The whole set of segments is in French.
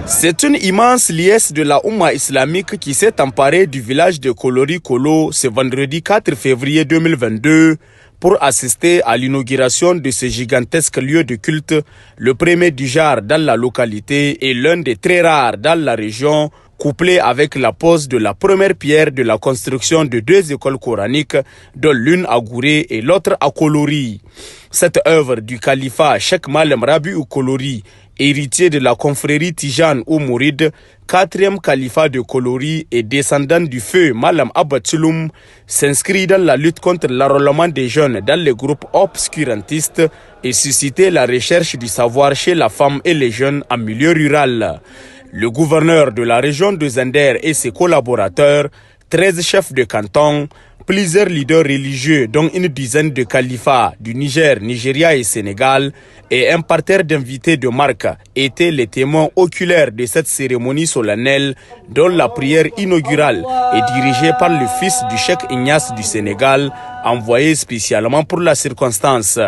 C'est une immense liesse de la Oumma islamique qui s'est emparée du village de Kolori Kolo ce vendredi 4 février 2022 pour assister à l'inauguration de ce gigantesque lieu de culte, le premier du genre dans la localité et l'un des très rares dans la région, couplé avec la pose de la première pierre de la construction de 2 écoles coraniques, dont l'une à Gouré et l'autre à Kolori. Cette œuvre du califat Cheikh Malem Rabiou Kolori, héritier de la confrérie Tijane ou Mouride, 4e califat de Kolori et descendant du feu Malam Abba Tchouloum, s'inscrit dans la lutte contre l'enrôlement des jeunes dans les groupes obscurantistes et susciter la recherche du savoir chez la femme et les jeunes en milieu rural. Le gouverneur de la région de Zender et ses collaborateurs, 13 chefs de canton, plusieurs leaders religieux dont une dizaine de califats du Niger, Nigeria et Sénégal et un parterre d'invités de marque étaient les témoins oculaires de cette cérémonie solennelle dont la prière inaugurale est dirigée par le fils du Cheikh Ignace du Sénégal, envoyé spécialement pour la circonstance.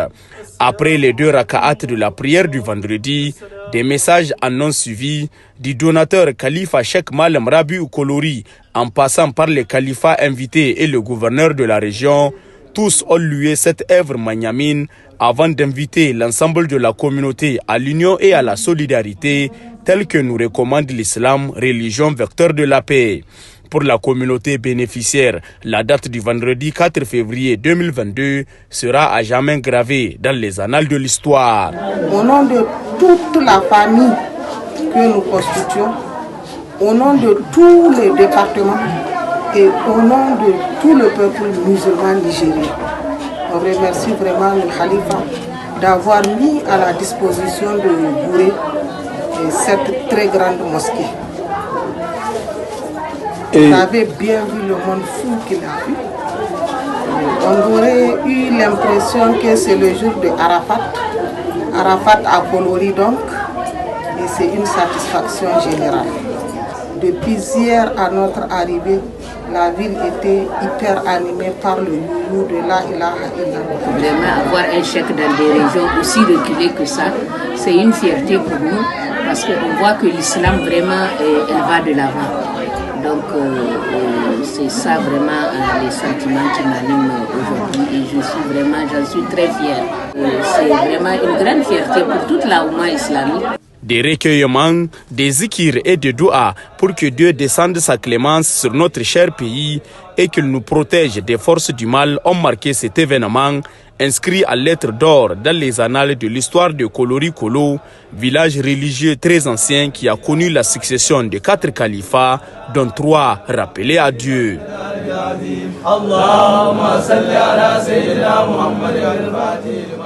Après les 2 raka'at de la prière du vendredi, des messages en ont suivi du donateur Khalifa Cheikh Malem Rabiou Kolori, en passant par les califats invités et le gouverneur de la région. Tous ont loué cette œuvre magnanime avant d'inviter l'ensemble de la communauté à l'union et à la solidarité, telle que nous recommande l'islam, religion vecteur de la paix. Pour la communauté bénéficiaire, la date du vendredi 4 février 2022 sera à jamais gravée dans les annales de l'histoire. Au nom de toute la famille que nous constituons, au nom de tous les départements et au nom de tout le peuple musulman nigérien, on remercie vraiment le Khalifa d'avoir mis à la disposition de Gouré cette très grande mosquée. Vous avez bien vu le monde fou qu'il a vu. On aurait eu l'impression que c'est le jour de Arafat. Arafat à Kolori donc, et c'est une satisfaction générale. Depuis hier à notre arrivée, la ville était hyper animée par le you de la ilaha illallah. Vraiment, avoir un cheikh dans des régions aussi reculées que ça, c'est une fierté pour nous parce qu'on voit que l'islam vraiment, elle va de l'avant. Donc, c'est ça vraiment les sentiments qui m'animent aujourd'hui et j'en suis très fière. C'est vraiment une grande fierté pour toute la Oumma islamique. Des recueillements, des zikirs et des douas pour que Dieu descende sa clémence sur notre cher pays et qu'il nous protège des forces du mal ont marqué cet événement inscrit à lettres d'or dans les annales de l'histoire de Kolori Kolo, village religieux très ancien qui a connu la succession de 4 califats, dont 3 rappelés à Dieu. Allahumma salli ala sayyidina Muhammad al-Fatih.